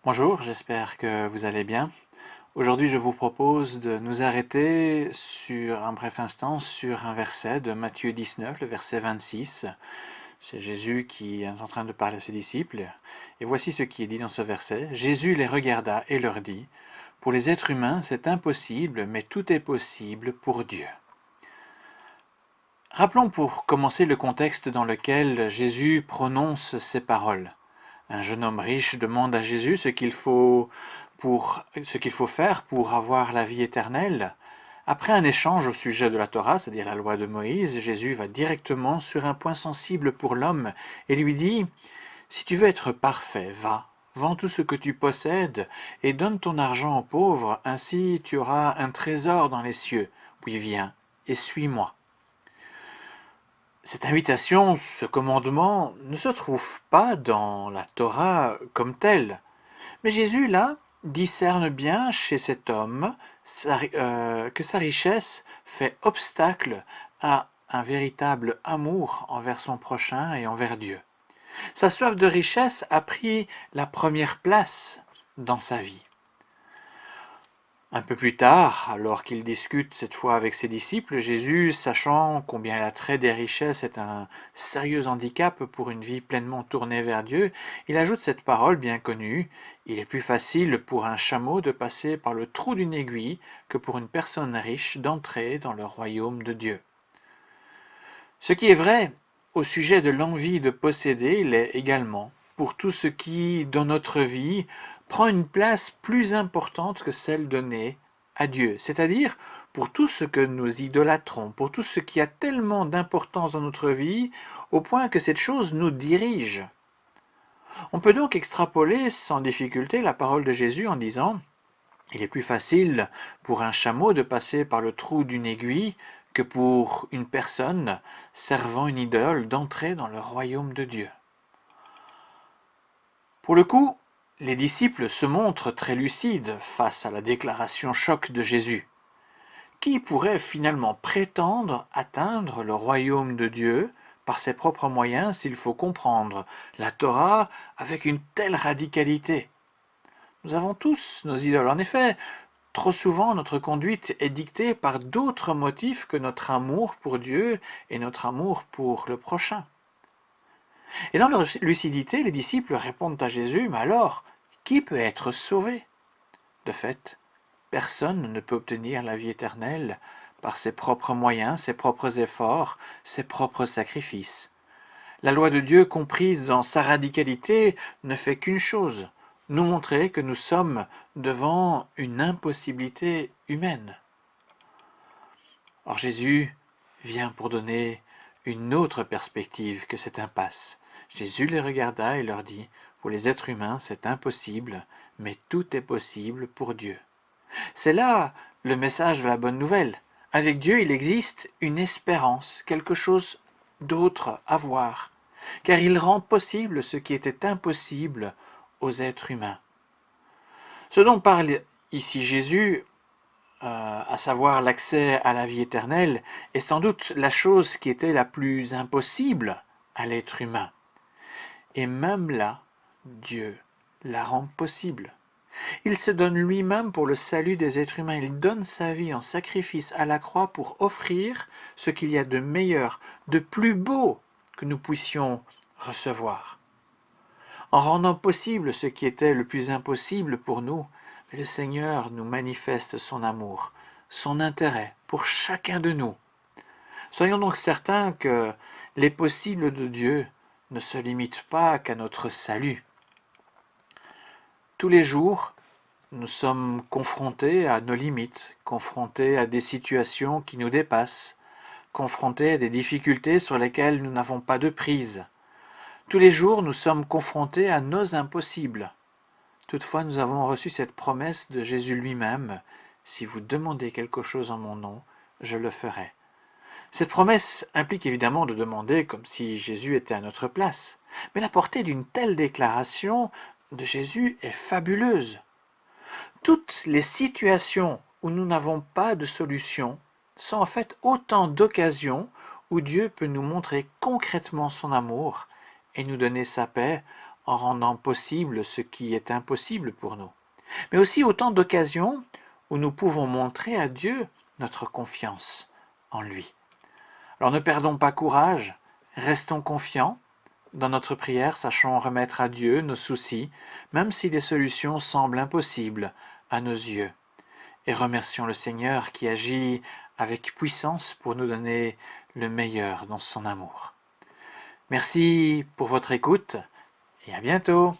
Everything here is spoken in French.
Bonjour, j'espère que vous allez bien. Aujourd'hui, je vous propose de nous arrêter sur un bref instant sur un verset de Matthieu 19, le verset 26. C'est Jésus qui est en train de parler à ses disciples. Et voici ce qui est dit dans ce verset. Jésus les regarda et leur dit, « Pour les êtres humains, c'est impossible, mais tout est possible pour Dieu. » Rappelons pour commencer le contexte dans lequel Jésus prononce ces paroles. Un jeune homme riche demande à Jésus ce qu'il faut faire pour avoir la vie éternelle. Après un échange au sujet de la Torah, c'est-à-dire la loi de Moïse, Jésus va directement sur un point sensible pour l'homme et lui dit « Si tu veux être parfait, va, vends tout ce que tu possèdes et donne ton argent aux pauvres, ainsi tu auras un trésor dans les cieux. Puis viens et suis-moi. » Cette invitation, ce commandement, ne se trouve pas dans la Torah comme telle. Mais Jésus, là, discerne bien chez cet homme que sa richesse fait obstacle à un véritable amour envers son prochain et envers Dieu. Sa soif de richesse a pris la première place dans sa vie. Un peu plus tard, alors qu'il discute cette fois avec ses disciples, Jésus, sachant combien l'attrait des richesses est un sérieux handicap pour une vie pleinement tournée vers Dieu, il ajoute cette parole bien connue, « Il est plus facile pour un chameau de passer par le trou d'une aiguille que pour une personne riche d'entrer dans le royaume de Dieu. » Ce qui est vrai au sujet de l'envie de posséder l'est également pour tout ce qui, dans notre vie, prend une place plus importante que celle donnée à Dieu, c'est-à-dire pour tout ce que nous idolâtrons, pour tout ce qui a tellement d'importance dans notre vie, au point que cette chose nous dirige. On peut donc extrapoler sans difficulté la parole de Jésus en disant « Il est plus facile pour un chameau de passer par le trou d'une aiguille que pour une personne servant une idole d'entrer dans le royaume de Dieu. » Pour le coup, les disciples se montrent très lucides face à la déclaration choc de Jésus. Qui pourrait finalement prétendre atteindre le royaume de Dieu par ses propres moyens s'il faut comprendre la Torah avec une telle radicalité? Nous avons tous nos idoles. En effet, trop souvent notre conduite est dictée par d'autres motifs que notre amour pour Dieu et notre amour pour le prochain. Et dans leur lucidité, les disciples répondent à Jésus, « Mais alors, qui peut être sauvé ?» De fait, personne ne peut obtenir la vie éternelle par ses propres moyens, ses propres efforts, ses propres sacrifices. La loi de Dieu, comprise dans sa radicalité, ne fait qu'une chose, nous montrer que nous sommes devant une impossibilité humaine. Or Jésus vient pour donner une autre perspective que cette impasse. Jésus les regarda et leur dit, « Pour les êtres humains, c'est impossible, mais tout est possible pour Dieu. » C'est là le message de la bonne nouvelle. Avec Dieu, il existe une espérance, quelque chose d'autre à voir, car il rend possible ce qui était impossible aux êtres humains. Ce dont parle ici Jésus, à savoir l'accès à la vie éternelle, est sans doute la chose qui était la plus impossible à l'être humain. Et même là, Dieu la rend possible. Il se donne lui-même pour le salut des êtres humains. Il donne sa vie en sacrifice à la croix pour offrir ce qu'il y a de meilleur, de plus beau que nous puissions recevoir. En rendant possible ce qui était le plus impossible pour nous, le Seigneur nous manifeste son amour, son intérêt pour chacun de nous. Soyons donc certains que les possibles de Dieu ne se limitent pas qu'à notre salut. Tous les jours, nous sommes confrontés à nos limites, confrontés à des situations qui nous dépassent, confrontés à des difficultés sur lesquelles nous n'avons pas de prise. Tous les jours, nous sommes confrontés à nos impossibles. Toutefois, nous avons reçu cette promesse de Jésus lui-même, « Si vous demandez quelque chose en mon nom, je le ferai. » Cette promesse implique évidemment de demander comme si Jésus était à notre place. Mais la portée d'une telle déclaration de Jésus est fabuleuse. Toutes les situations où nous n'avons pas de solution sont en fait autant d'occasions où Dieu peut nous montrer concrètement son amour et nous donner sa paix en rendant possible ce qui est impossible pour nous, mais aussi autant d'occasions où nous pouvons montrer à Dieu notre confiance en lui. Alors ne perdons pas courage, restons confiants. Dans notre prière, sachons remettre à Dieu nos soucis, même si les solutions semblent impossibles à nos yeux. Et remercions le Seigneur qui agit avec puissance pour nous donner le meilleur dans son amour. Merci pour votre écoute et à bientôt.